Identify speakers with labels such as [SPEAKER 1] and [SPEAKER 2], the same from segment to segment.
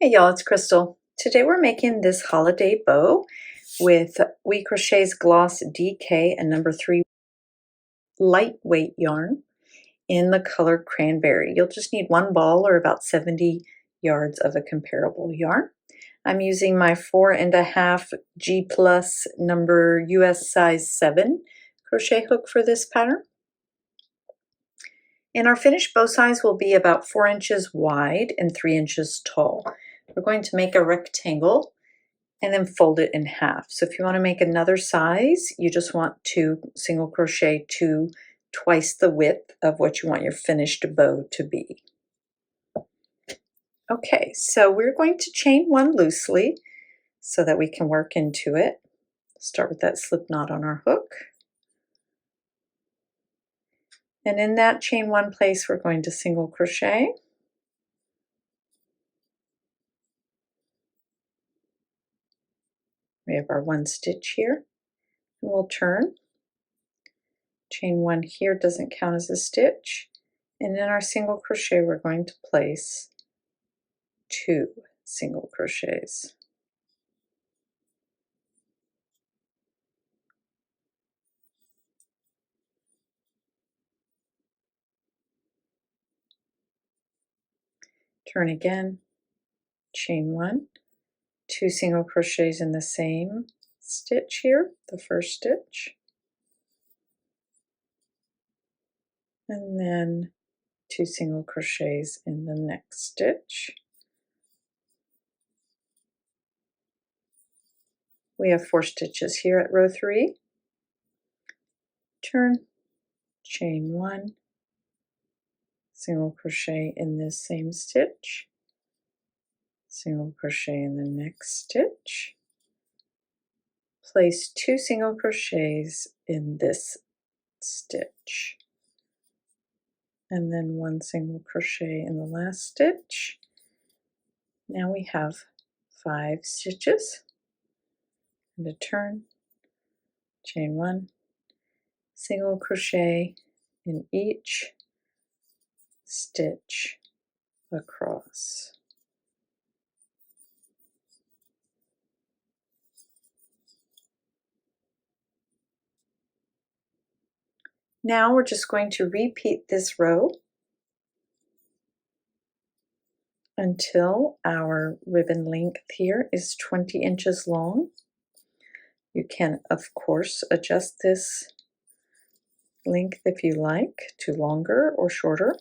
[SPEAKER 1] Hey y'all, it's Crystal. Today we're making this holiday bow with WeCrochet's Gloss DK and number 3 lightweight yarn in the color Cranberry. You'll just need one ball or about 70 yards of a comparable yarn. I'm using my 4.5 G plus number US size 7 crochet hook for this pattern. And our finished bow size will be about 4 inches wide and 3 inches tall. We're going to make a rectangle and then fold it in half. So if you want to make another size, you just want to single crochet to twice the width of what you want your finished bow to be. Okay, so we're going to chain one loosely so that we can work into it. Start with that slip knot on our hook. And in that chain one place, we're going to single crochet. We have our one stitch here. And we'll turn. Chain one here doesn't count as a stitch. And in our single crochet, we're going to place 2 single crochets. Turn again, chain 1, 2 single crochets in the same stitch here, the first stitch, and then 2 single crochets in the next stitch. We have 4 stitches here at row 3. Turn, chain 1, single crochet in this same stitch, single crochet in the next stitch, place 2 single crochets in this stitch, and then 1 single crochet in the last stitch. Now we have 5 stitches, and a turn, chain 1, single crochet in each stitch across. Now we're just going to repeat this row until our ribbon length here is 20 inches long. You can, of course, adjust this length if you like to longer or shorter.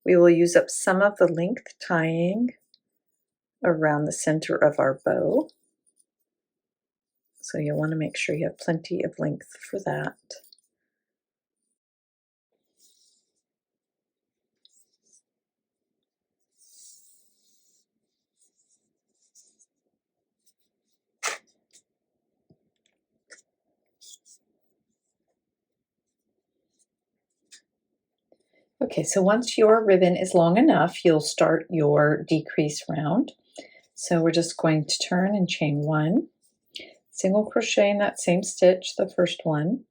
[SPEAKER 1] We will use up some of the length tying around the center of our bow. So you'll want to make sure you have plenty of length for that. Okay, so once your ribbon is long enough, you'll start your decrease round. So we're just going to turn and chain 1, single crochet in that same stitch, the first one,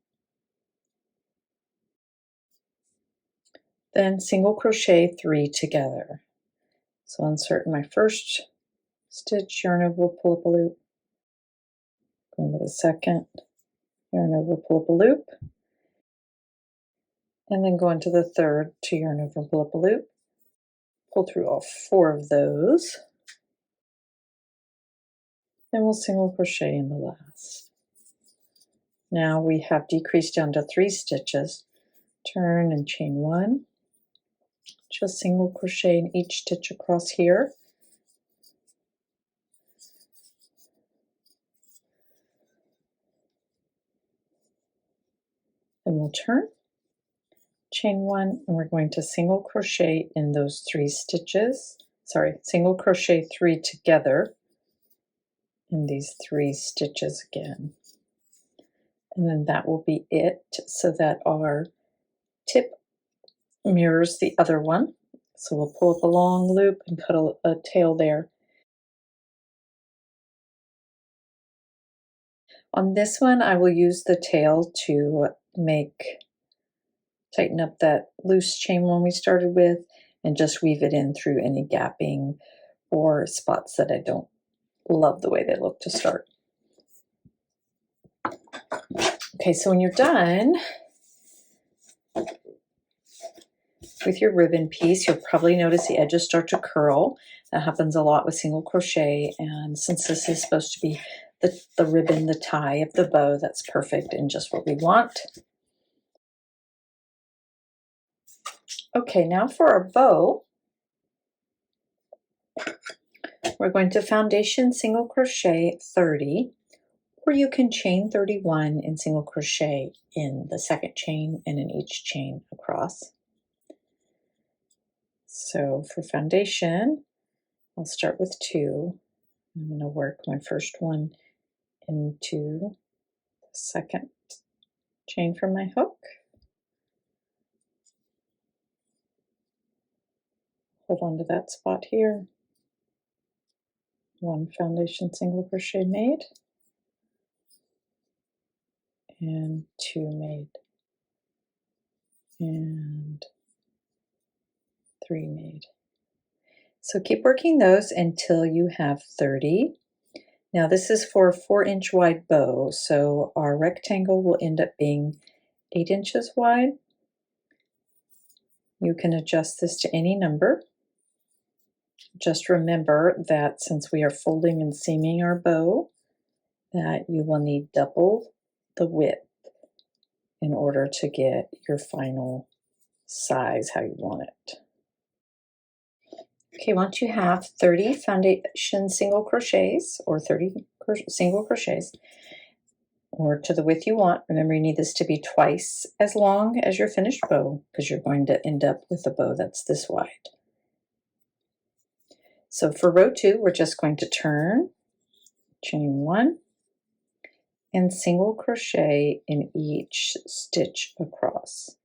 [SPEAKER 1] then single crochet 3 together. So I'll insert in my first stitch, yarn over, pull up a loop, go into the second, yarn over, pull up a loop, and then go into the third to yarn over, pull up a loop, pull through all 4 of those, then we'll single crochet in the last. Now we have decreased down to 3 stitches. Turn and chain 1, just single crochet in each stitch across here, then we'll turn, chain 1, and we're going to single crochet in those 3 stitches, single crochet 3 together in these 3 stitches again. And then that will be it, so that our tip mirrors the other one. So we'll pull up a long loop and put a tail there. On this one, I will use the tail to tighten up that loose chain one we started with and just weave it in through any gapping or spots that I don't love the way they look to start. Okay, so when you're done with your ribbon piece, you'll probably notice the edges start to curl. That happens a lot with single crochet, and since this is supposed to be the ribbon, the tie of the bow, that's perfect and just what we want. Okay, now for our bow, we're going to foundation single crochet 30, or you can chain 31 and single crochet in the second chain and in each chain across. So for foundation, I'll start with 2. I'm going to work my first one into the second chain from my hook. Hold on to that spot here. 1 foundation single crochet made, and 2 made, and 3 made. So keep working those until you have 30. Now this is for a 4-inch wide bow, so our rectangle will end up being 8 inches wide. You can adjust this to any number. Just remember that since we are folding and seaming our bow, that you will need double the width in order to get your final size how you want it. Okay, once you have 30 foundation single crochets, or 30 single crochets, or to the width you want, remember you need this to be twice as long as your finished bow, because you're going to end up with a bow that's this wide. So for row 2, we're just going to turn, chain 1, and single crochet in each stitch across.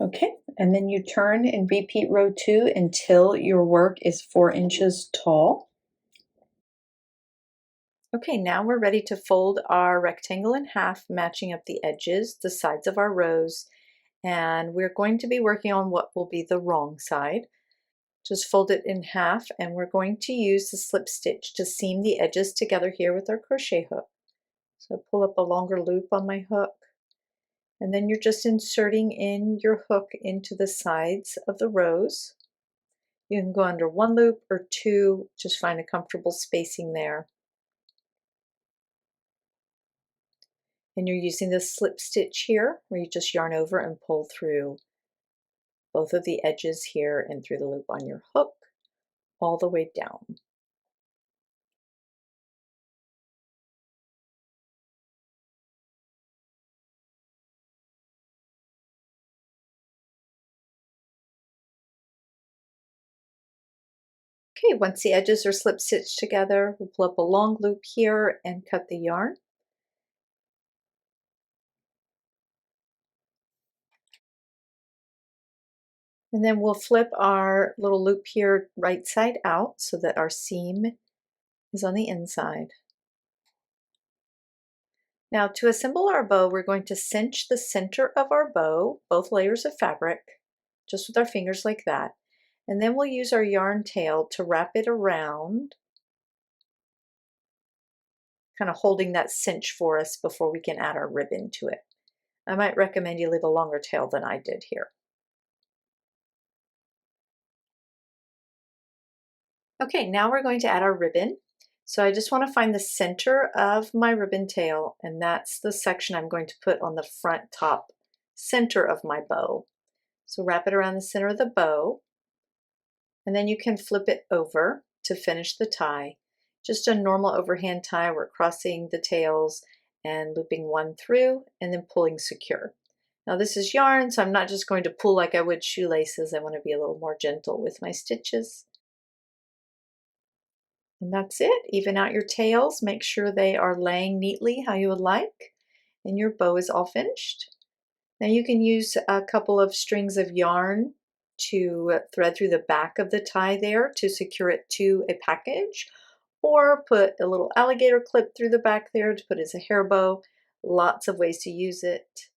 [SPEAKER 1] Okay, and then you turn and repeat row 2 until your work is 4 inches tall. Okay, now we're ready to fold our rectangle in half, matching up the edges, the sides of our rows, and we're going to be working on what will be the wrong side. Just fold it in half, and we're going to use the slip stitch to seam the edges together here with our crochet hook. So pull up a longer loop on my hook, and then you're just inserting in your hook into the sides of the rows. You can go under 1 loop or 2, just find a comfortable spacing there. And you're using the slip stitch here, where you just yarn over and pull through both of the edges here and through the loop on your hook all the way down. Okay, once the edges are slip stitched together, we'll pull up a long loop here and cut the yarn. And then we'll flip our little loop here right side out so that our seam is on the inside. Now to assemble our bow, we're going to cinch the center of our bow, both layers of fabric, just with our fingers like that. And then we'll use our yarn tail to wrap it around, kind of holding that cinch for us before we can add our ribbon to it. I might recommend you leave a longer tail than I did here. Okay, now we're going to add our ribbon. So I just want to find the center of my ribbon tail, and that's the section I'm going to put on the front top center of my bow. So wrap it around the center of the bow, and then you can flip it over to finish the tie. Just a normal overhand tie. We're crossing the tails and looping 1 through and then pulling secure. Now this is yarn, so I'm not just going to pull like I would shoelaces. I want to be a little more gentle with my stitches. And that's it. Even out your tails. Make sure they are laying neatly how you would like. And your bow is all finished. Now you can use a couple of strings of yarn to thread through the back of the tie there to secure it to a package, or put a little alligator clip through the back there to put as a hair bow. Lots of ways to use it.